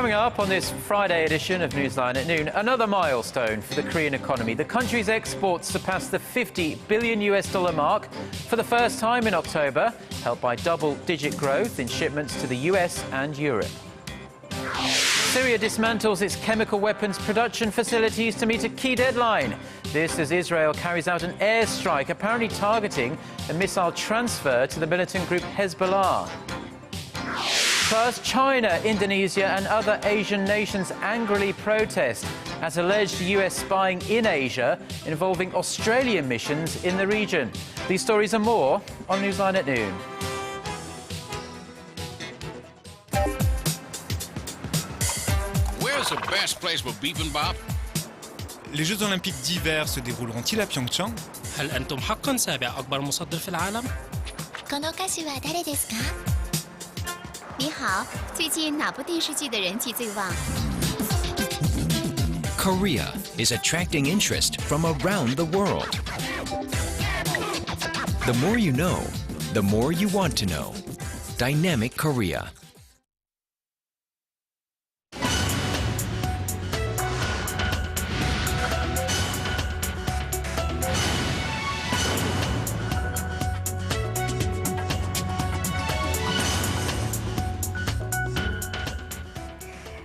Coming up on this Friday edition of Newsline at Noon, another milestone for the Korean economy. The country's exports surpassed the $50 billion mark for the first time in October, helped by double-digit growth in shipments to the US and Europe. Syria dismantles its chemical weapons production facilities to meet a key deadline. This as Israel carries out an airstrike, apparently targeting a missile transfer to the militant group Hezbollah. Plus, China, Indonesia and other Asian nations angrily protest at alleged US spying in Asia involving Australian missions in the region. These stories and more on Newsline at Noon. Where's the best place for bibimbap? Les Jeux Olympiques d'hiver se dérouleront-ils à Pyeongchang? هل أنتم حقاً سابع أكبر مصدر في العالم؟ この歌手は誰ですか？你好，最近哪部电视剧的人气最旺？ Korea is attracting interest from around the world. The more you know, the more you want to know. Dynamic Korea.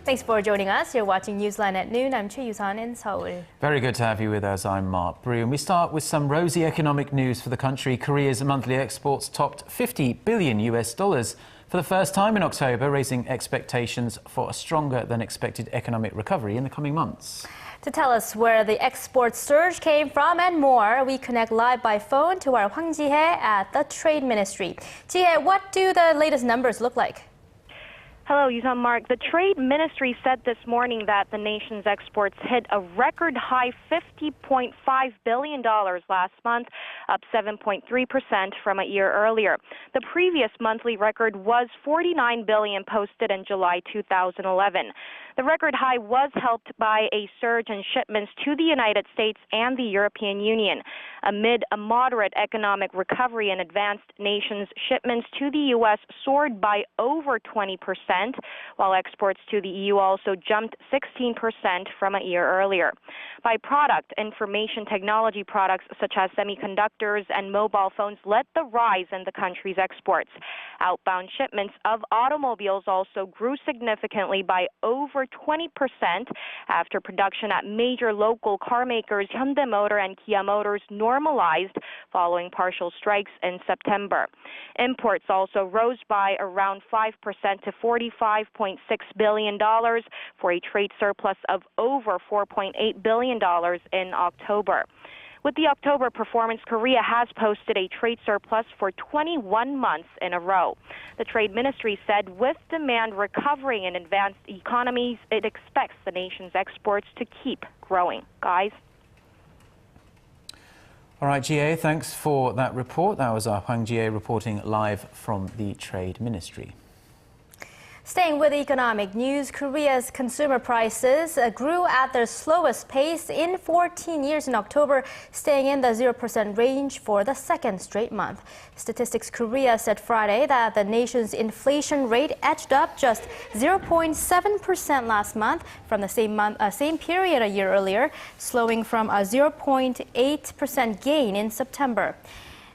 Thanks for joining us. You're watching Newsline at Noon. I'm Choi Yusan in Seoul. Very good to have you with us. I'm Mark Brew. And we start with some rosy economic news for the country. Korea's monthly exports topped $50 billion for the first time in October, raising expectations for a stronger than expected economic recovery in the coming months. To tell us where the export surge came from and more, we connect live by phone to our Hwang Ji-hye at the Trade Ministry. Ji-hye, what do the latest numbers look like? Hello, Yusan Mark. The Trade Ministry said this morning that the nation's exports hit a record high $50.5 billion last month, up 7.3% from a year earlier. The previous monthly record was $49 billion posted in July 2011. The record high was helped by a surge in shipments to the United States and the European Union. Amid a moderate economic recovery in advanced nations, shipments to the U.S. soared by over 20%, while exports to the EU also jumped 16% from a year earlier. By product, information technology products such as semiconductors and mobile phones led the rise in the country's exports. Outbound shipments of automobiles also grew significantly by over 20% after production at major local car makers Hyundai Motor and Kia Motors normalized following partial strikes in September. Imports also rose by around 5% to $45.6 billion for a trade surplus of over $4.8 billion in October. With the October performance, Korea has posted a trade surplus for 21 months in a row. The Trade Ministry said with demand recovering in advanced economies, it expects the nation's exports to keep growing. Guys? All right, Ji-hye, thanks for that report. That was our Hwang Ji-hye reporting live from the Trade Ministry. Staying with economic news, Korea's consumer prices grew at their slowest pace in 14 years in October, staying in the 0% range for the second straight month. Statistics Korea said Friday that the nation's inflation rate edged up just 0.7% last month from the same period a year earlier, slowing from a 0.8% gain in September.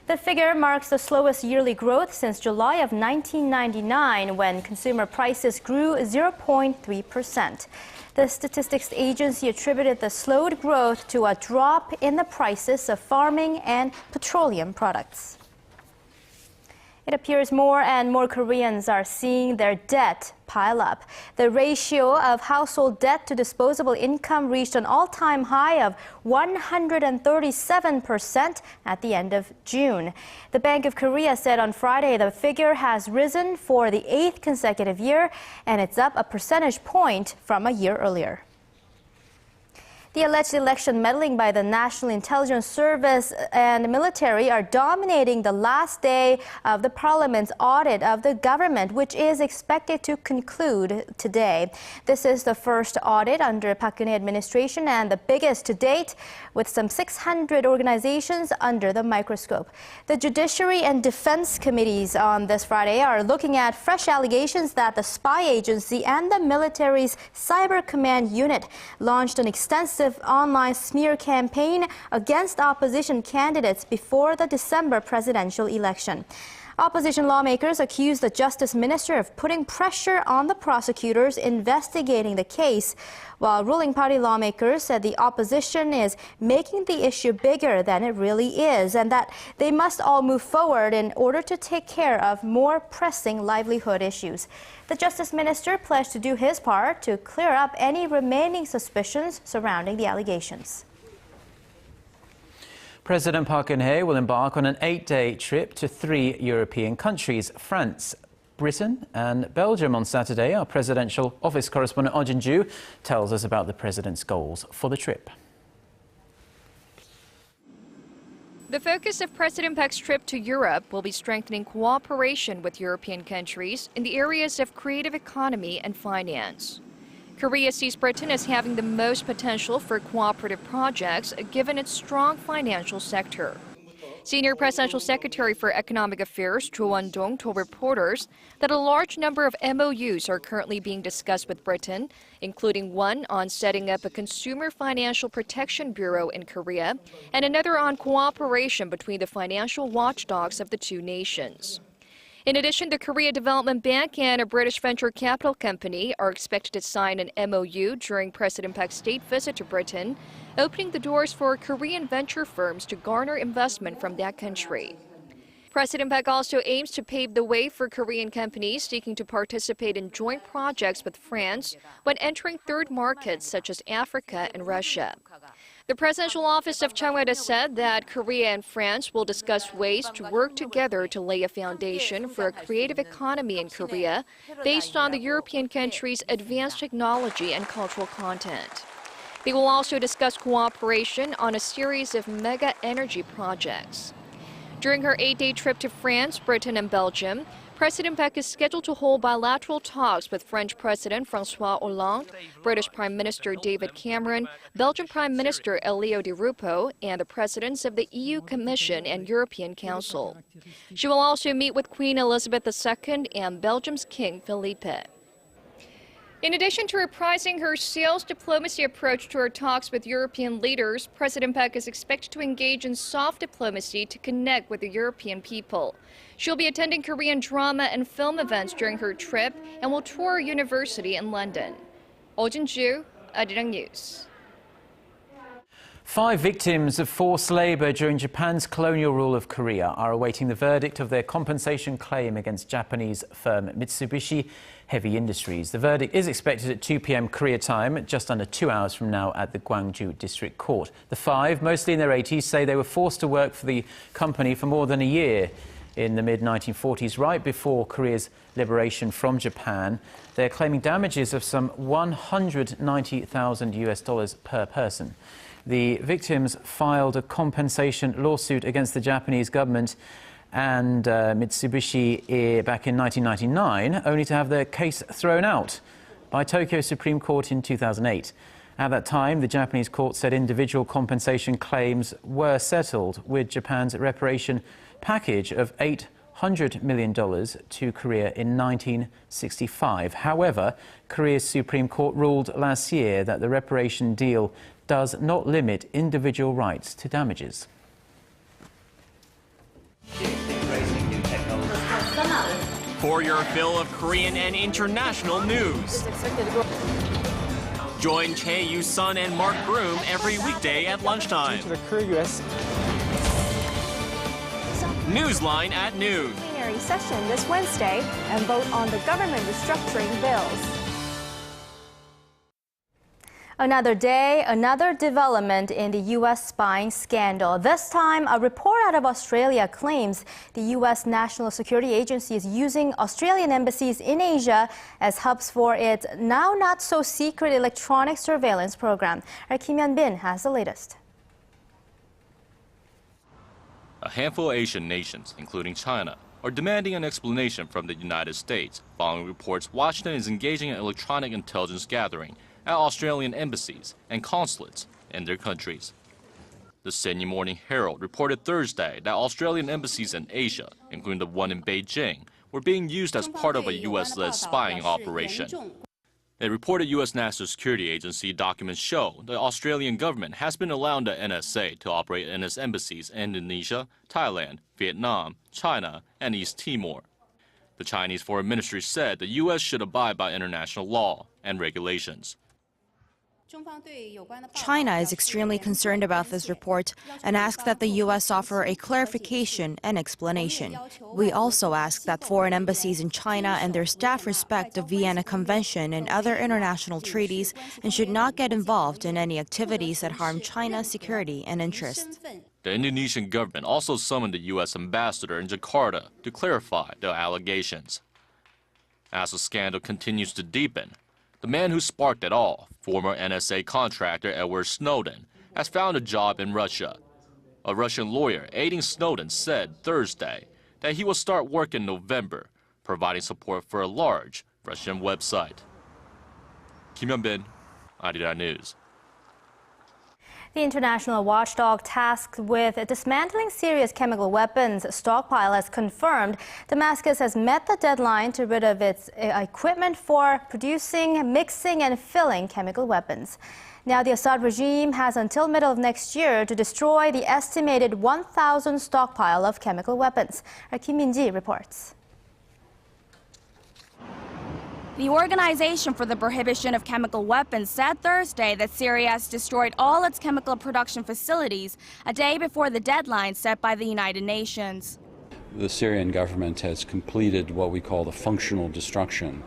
The figure marks the slowest yearly growth since July of 1999, when consumer prices grew 0.3%. The statistics agency attributed the slowed growth to a drop in the prices of farming and petroleum products. It appears more and more Koreans are seeing their debt pile up. The ratio of household debt to disposable income reached an all-time high of 137% at the end of June. The Bank of Korea said on Friday the figure has risen for the 8th consecutive year, and it's up a percentage point from a year earlier. The alleged election meddling by the National Intelligence Service and military are dominating the last day of the parliament's audit of the government, which is expected to conclude today. This is the first audit under Park Geun-hye administration and the biggest to date, with some 600 organizations under the microscope. The Judiciary and Defense Committees on this Friday are looking at fresh allegations that the spy agency and the military's Cyber Command Unit launched an extensive online smear campaign against opposition candidates before the December presidential election. Opposition lawmakers accused the Justice Minister of putting pressure on the prosecutors investigating the case, while ruling party lawmakers said the opposition is making the issue bigger than it really is and that they must all move forward in order to take care of more pressing livelihood issues. The Justice Minister pledged to do his part to clear up any remaining suspicions surrounding the allegations. President Park Geun-hye will embark on an 8-day trip to 3 European countries, France, Britain and Belgium on Saturday. Our presidential office correspondent Oh Jin-joo tells us about the president's goals for the trip. The focus of President Park's trip to Europe will be strengthening cooperation with European countries in the areas of creative economy and finance. Korea sees Britain as having the most potential for cooperative projects given its strong financial sector. Senior Presidential Secretary for Economic Affairs Cho Won-dong told reporters that a large number of MOUs are currently being discussed with Britain, including one on setting up a Consumer Financial Protection Bureau in Korea and another on cooperation between the financial watchdogs of the two nations. In addition, the Korea Development Bank and a British venture capital company are expected to sign an MOU during President Park's state visit to Britain, opening the doors for Korean venture firms to garner investment from that country. President Park also aims to pave the way for Korean companies seeking to participate in joint projects with France when entering third markets such as Africa and Russia. The presidential office of Chung Won-do said that Korea and France will discuss ways to work together to lay a foundation for a creative economy in Korea based on the European country's advanced technology and cultural content. They will also discuss cooperation on a series of mega energy projects. During her 8-day trip to France, Britain and Belgium, President Park is scheduled to hold bilateral talks with French President François Hollande, British Prime Minister David Cameron, Belgian Prime Minister Elio Di Rupo, and the presidents of the EU Commission and European Council. She will also meet with Queen Elizabeth II and Belgium's King Felipe. In addition to reprising her sales diplomacy approach to her talks with European leaders, President Park is expected to engage in soft diplomacy to connect with the European people. She'll be attending Korean drama and film events during her trip and will tour a university in London. Oh Jin-joo, Arirang News. 5 victims of forced labor during Japan's colonial rule of Korea are awaiting the verdict of their compensation claim against Japanese firm Mitsubishi Heavy Industries. The verdict is expected at 2 p.m. Korea time, just under 2 hours from now at the Gwangju District Court. The 5, mostly in their 80s, say they were forced to work for the company for more than a year in the mid-1940s, right before Korea's liberation from Japan. They're claiming damages of some $190,000 per person. The victims filed a compensation lawsuit against the Japanese government and Mitsubishi back in 1999, only to have their case thrown out by Tokyo Supreme Court in 2008. At that time, the Japanese court said individual compensation claims were settled with Japan's reparation package of $800 million to Korea in 1965. However, Korea's Supreme Court ruled last year that the reparation deal does not limit individual rights to damages. For your fill of Korean and international news, join Chae Yu-sun and Mark Broom every weekday at lunchtime. NEWSLINE at noon. Plenary session this Wednesday and vote on the government restructuring bills. Another day, another development in the U.S. spying scandal. This time, a report out of Australia claims the U.S. National Security Agency is using Australian embassies in Asia as hubs for its now not-so-secret electronic surveillance program. Our Kim Hyun-bin has the latest. A handful of Asian nations, including China, are demanding an explanation from the United States following reports Washington is engaging in electronic intelligence gathering at Australian embassies and consulates in their countries. The Sydney Morning Herald reported Thursday that Australian embassies in Asia, including the one in Beijing, were being used as part of a U.S.-led spying operation. It reported U.S. National Security Agency documents show the Australian government has been allowing the NSA to operate in its embassies in Indonesia, Thailand, Vietnam, China, and East Timor. The Chinese Foreign Ministry said the U.S. should abide by international law and regulations. China is extremely concerned about this report and asks that the U.S. offer a clarification and explanation. We also ask that foreign embassies in China and their staff respect the Vienna Convention and other international treaties and should not get involved in any activities that harm China's security and interests. The Indonesian government also summoned the U.S. ambassador in Jakarta to clarify the allegations. As the scandal continues to deepen, the man who sparked it all, former NSA contractor Edward Snowden, has found a job in Russia. A Russian lawyer aiding Snowden said Thursday that he will start work in November, providing support for a large Russian website. Kim Hyun-bin, Arirang News. The international watchdog tasked with dismantling Syria's chemical weapons stockpile has confirmed Damascus has met the deadline to rid of its equipment for producing, mixing, and filling chemical weapons. Now, the Assad regime has until middle of next year to destroy the estimated 1,000 stockpile of chemical weapons. Our Kim Min-ji reports. The Organization for the Prohibition of Chemical Weapons said Thursday that Syria has destroyed all its chemical production facilities a day before the deadline set by the United Nations. The Syrian government has completed what we call the functional destruction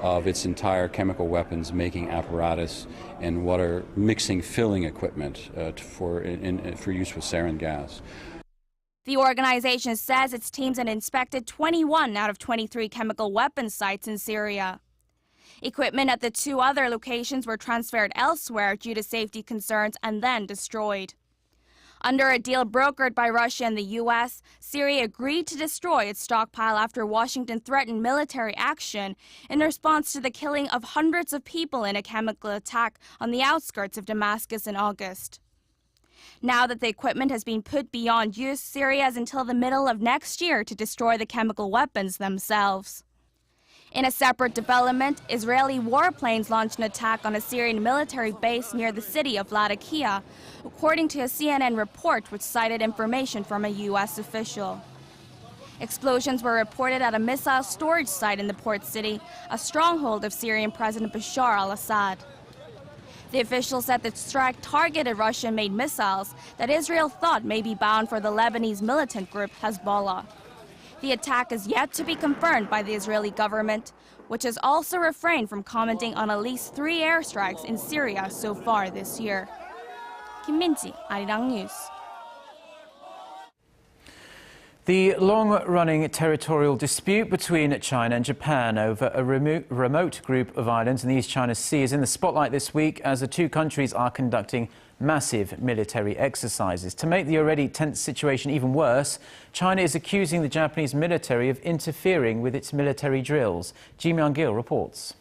of its entire chemical weapons making apparatus and water mixing filling equipment for use with sarin gas. The organization says its teams had inspected 21 out of 23 chemical weapons sites in Syria. Equipment at the two other locations were transferred elsewhere due to safety concerns and then destroyed. Under a deal brokered by Russia and the U.S., Syria agreed to destroy its stockpile after Washington threatened military action in response to the killing of hundreds of people in a chemical attack on the outskirts of Damascus in August. Now that the equipment has been put beyond use, Syria has until the middle of next year to destroy the chemical weapons themselves. In a separate development, Israeli warplanes launched an attack on a Syrian military base near the city of Latakia, according to a CNN report which cited information from a U.S. official. Explosions were reported at a missile storage site in the port city, a stronghold of Syrian President Bashar al-Assad. The official said the strike targeted Russian-made missiles that Israel thought may be bound for the Lebanese militant group Hezbollah. The attack is yet to be confirmed by the Israeli government, which has also refrained from commenting on at least 3 airstrikes in Syria so far this year. Kim Min-ji, Arirang News. The long-running territorial dispute between China and Japan over a remote group of islands in the East China Sea is in the spotlight this week as the two countries are conducting massive military exercises. To make the already tense situation even worse, China is accusing the Japanese military of interfering with its military drills. Ji Myung-gil reports.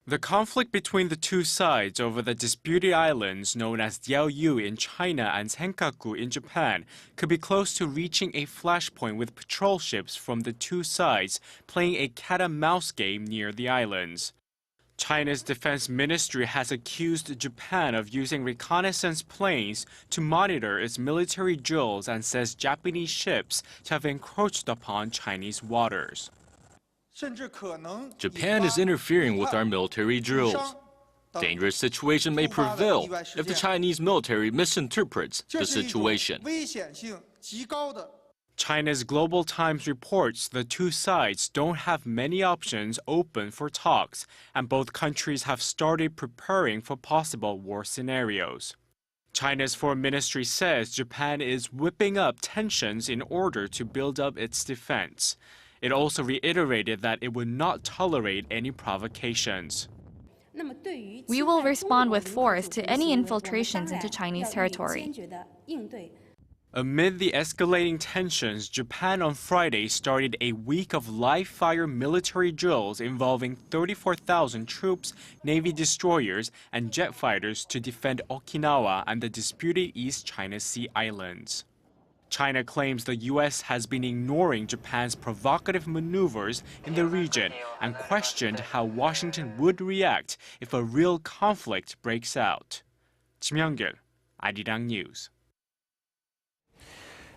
The conflict between the two sides over the disputed islands known as Diaoyu in China and Senkaku in Japan could be close to reaching a flashpoint with patrol ships from the two sides playing a cat-and-mouse game near the islands. China's defense ministry has accused Japan of using reconnaissance planes to monitor its military drills and says Japanese ships have encroached upon Chinese waters. Japan is interfering with our military drills. Dangerous situation may prevail if the Chinese military misinterprets the situation. China's Global Times reports the two sides don't have many options open for talks, and both countries have started preparing for possible war scenarios. China's foreign ministry says Japan is whipping up tensions in order to build up its defense. It also reiterated that it would not tolerate any provocations. We will respond with force to any infiltrations into Chinese territory. Amid the escalating tensions, Japan on Friday started a week of live-fire military drills involving 34,000 troops, Navy destroyers, and jet fighters to defend Okinawa and the disputed East China Sea islands. China claims the U.S. has been ignoring Japan's provocative maneuvers in the region and questioned how Washington would react if a real conflict breaks out. Kim Young-gil, Arirang News.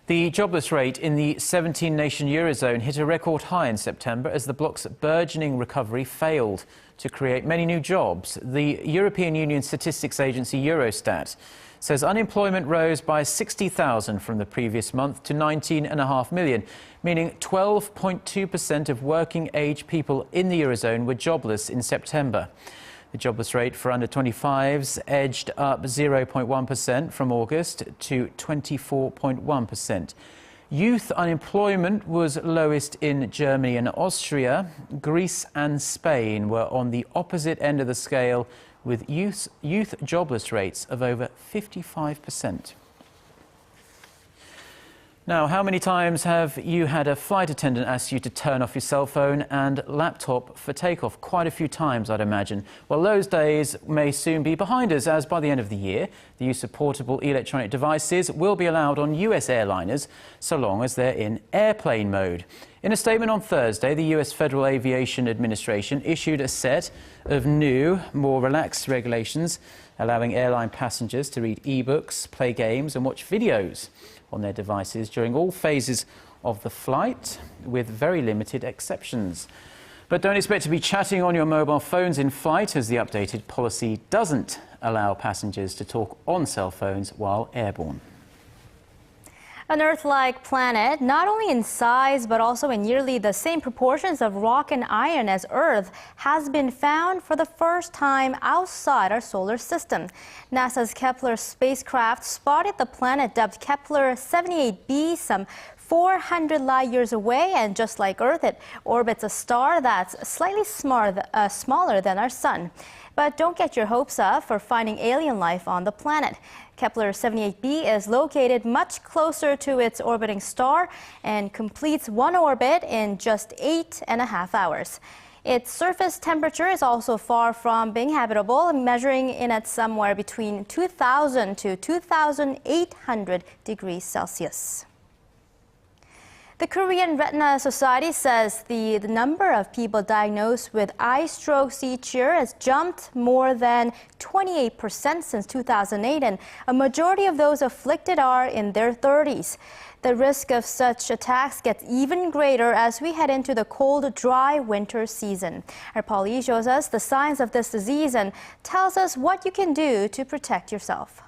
The jobless rate in the 17-nation eurozone hit a record high in September as the bloc's burgeoning recovery failed to create many new jobs. The European Union statistics agency Eurostat says unemployment rose by 60,000 from the previous month to 19.5 million, meaning 12.2% of working-age people in the eurozone were jobless in September. The jobless rate for under 25s edged up 0.1% from August to 24.1%. Youth unemployment was lowest in Germany and Austria. Greece and Spain were on the opposite end of the scale, with youth jobless rates of over 55%. Now, how many times have you had a flight attendant ask you to turn off your cell phone and laptop for takeoff? Quite a few times, I'd imagine. Well, those days may soon be behind us, as by the end of the year, the use of portable electronic devices will be allowed on US airliners so long as they're in airplane mode. In a statement on Thursday, the US Federal Aviation Administration issued a set of new, more relaxed regulations allowing airline passengers to read e-books, play games and watch videos on their devices during all phases of the flight, with very limited exceptions. But don't expect to be chatting on your mobile phones in flight, as the updated policy doesn't allow passengers to talk on cell phones while airborne. An Earth-like planet, not only in size but also in nearly the same proportions of rock and iron as Earth, has been found for the first time outside our solar system. NASA's Kepler spacecraft spotted the planet dubbed Kepler 78b some 400 light years away, and just like Earth, it orbits a star that's slightly smaller than our Sun. But don't get your hopes up for finding alien life on the planet. Kepler 78b is located much closer to its orbiting star and completes one orbit in just 8.5 hours. Its surface temperature is also far from being habitable, measuring in at somewhere between 2,000 to 2,800 degrees Celsius. The Korean Retina Society says the number of people diagnosed with eye strokes each year has jumped more than 28% since 2008, and a majority of those afflicted are in their 30s. The risk of such attacks gets even greater as we head into the cold, dry winter season. Our Paul Lee shows us the signs of this disease and tells us what you can do to protect yourself.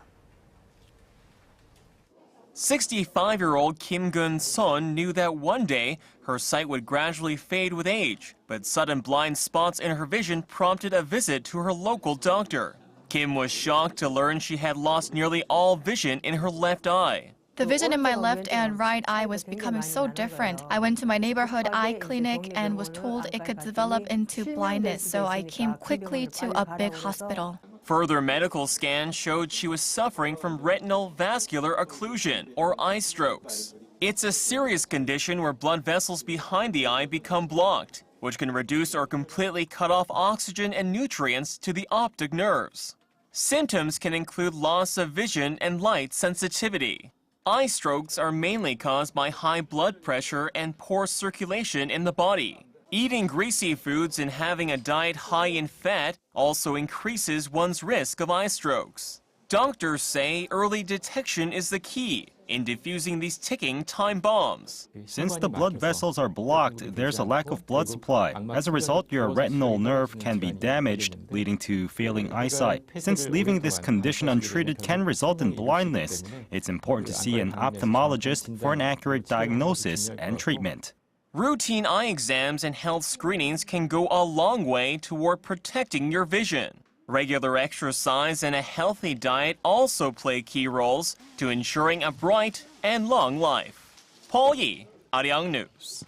65-year-old Kim Gun-sun knew that one day her sight would gradually fade with age, but sudden blind spots in her vision prompted a visit to her local doctor. Kim was shocked to learn she had lost nearly all vision in her left eye. The vision in my left and right eye was becoming so different. I went to my neighborhood eye clinic and was told it could develop into blindness, so I came quickly to a big hospital. Further medical scans showed she was suffering from retinal vascular occlusion, or eye strokes. It's a serious condition where blood vessels behind the eye become blocked, which can reduce or completely cut off oxygen and nutrients to the optic nerves. Symptoms can include loss of vision and light sensitivity. Eye strokes are mainly caused by high blood pressure and poor circulation in the body. Eating greasy foods and having a diet high in fat also increases one's risk of eye strokes. Doctors say early detection is the key, in defusing these ticking time bombs. Since the blood vessels are blocked, there's a lack of blood supply. As a result, your retinal nerve can be damaged, leading to failing eyesight. Since leaving this condition untreated can result in blindness, it's important to see an ophthalmologist for an accurate diagnosis and treatment. Routine eye exams and health screenings can go a long way toward protecting your vision. Regular exercise and a healthy diet also play key roles to ensuring a bright and long life. Paul Yi, Arirang News.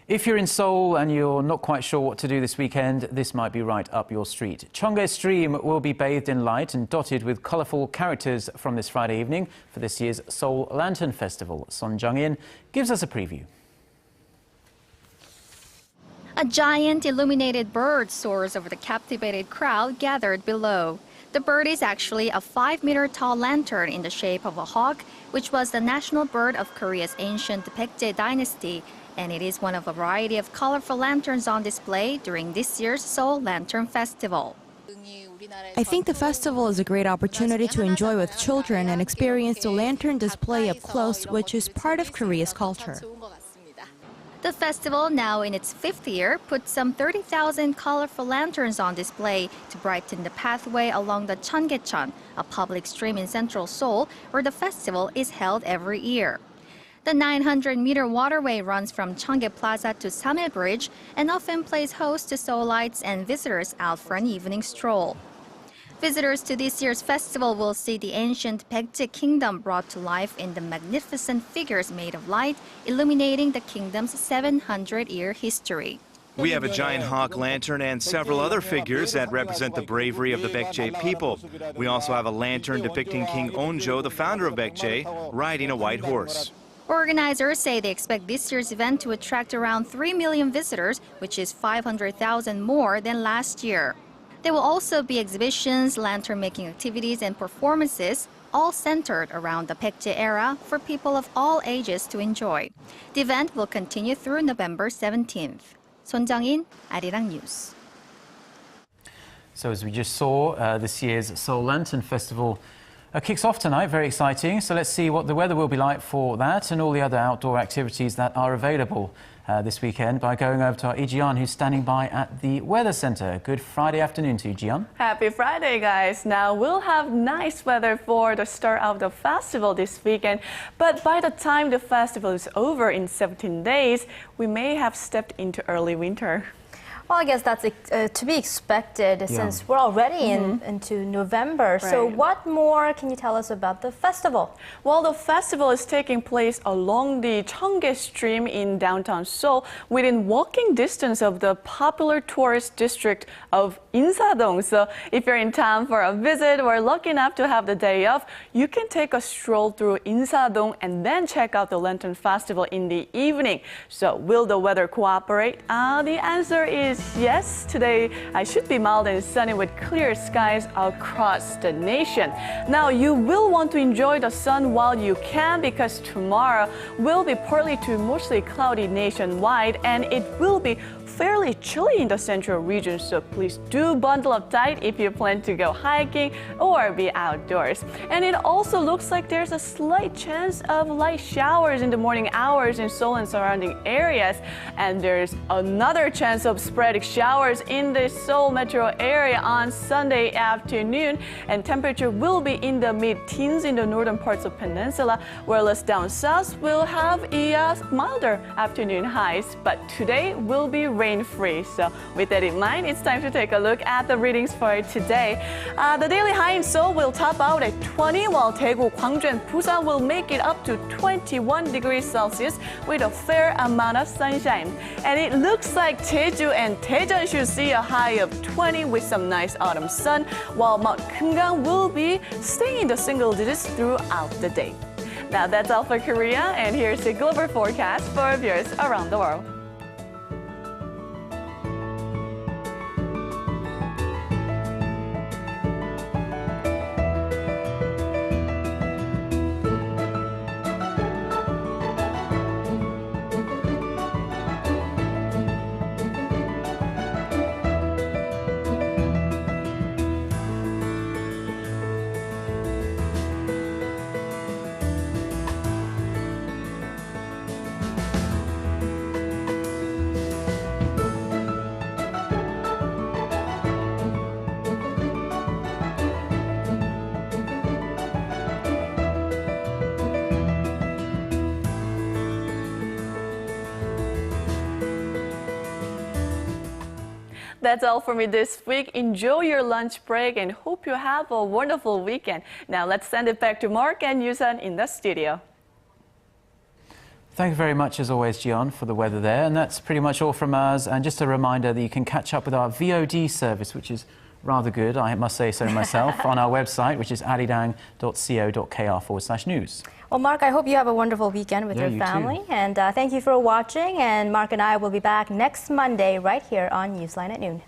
If you're in Seoul and you're not quite sure what to do this weekend, this might be right up your street. Cheonggye Stream will be bathed in light and dotted with colourful characters from this Friday evening for this year's Seoul Lantern Festival. Son Jung-in gives us a preview. A giant illuminated bird soars over the captivated crowd gathered below. The bird is actually a 5-meter-tall lantern in the shape of a hawk, which was the national bird of Korea's ancient Baekje dynasty, and it is one of a variety of colorful lanterns on display during this year's Seoul Lantern Festival. I think the festival is a great opportunity to enjoy with children and experience the lantern display up close, which is part of Korea's culture. The festival, now in its 5th year, puts some 30,000 colorful lanterns on display to brighten the pathway along the Cheonggyecheon, a public stream in central Seoul, where the festival is held every year. The 900-meter waterway runs from Cheonggye Plaza to Samil Bridge and often plays host to Seoulites and visitors out for an evening stroll. Visitors to this year's festival will see the ancient Baekje kingdom brought to life in the magnificent figures made of light, illuminating the kingdom's 700-year history. We have a giant hawk lantern and several other figures that represent the bravery of the Baekje people. We also have a lantern depicting King Onjo, the founder of Baekje, riding a white horse. Organizers say they expect this year's event to attract around 3 million visitors, which is 500,000 more than last year. There will also be exhibitions, lantern-making activities, and performances, all centered around the Baekje era for people of all ages to enjoy. The event will continue through November 17th. Son Jung-in, Arirang News. So as we just saw, this year's Seoul Lantern Festival kicks off tonight. Very exciting. So let's see what the weather will be like for that and all the other outdoor activities that are available this weekend by going over to our Lee Ji-yeon, who's standing by at the Weather Center. Good Friday afternoon to you, Ji-yeon. Happy Friday, guys. Now, we'll have nice weather for the start of the festival this weekend, but by the time the festival is over in 17 days, we may have stepped into early winter. Well, I guess that's to be expected since we're already into November. Right. So what more can you tell us about the festival? Well, the festival is taking place along the Cheonggye Stream in downtown Seoul, within walking distance of the popular tourist district of Insadong. So if you're in town for a visit or lucky enough to have the day off, you can take a stroll through Insadong and then check out the Lantern Festival in the evening. So will the weather cooperate? The answer is yes. Today I should be mild and sunny with clear skies across the nation. Now you will want to enjoy the sun while you can, because tomorrow will be partly to mostly cloudy nationwide, and it will be fairly chilly in the central region, so please do bundle up tight if you plan to go hiking or be outdoors. And it also looks like there's a slight chance of light showers in the morning hours in Seoul and surrounding areas, and there's another chance of sporadic showers in the Seoul metro area on Sunday afternoon, and temperature will be in the mid-teens in the northern parts of peninsula, whereas down south will have a milder afternoon highs, but today will be rain-free. So with that in mind, it's time to take a look at the readings for today. The daily high in Seoul will top out at 20, while Daegu, Gwangju, and Busan will make it up to 21 degrees Celsius with a fair amount of sunshine. And it looks like Jeju and Daejeon should see a high of 20 with some nice autumn sun, while Mount Kumgang will be staying in the single digits throughout the day. Now that's all for Korea, and here's the global forecast for viewers around the world. That's all for me this week. Enjoy your lunch break and hope you have a wonderful weekend. Now let's send it back to Mark and Yusan in the studio. Thank you very much, as always, Gian, for the weather there. And that's pretty much all from us. And just a reminder that you can catch up with our VOD service, which is rather good, I must say so myself, on our website, which is arirang.co.kr/news. Well, Mark, I hope you have a wonderful weekend with your family. Too. And thank you for watching. And Mark and I will be back next Monday right here on Newsline at Noon.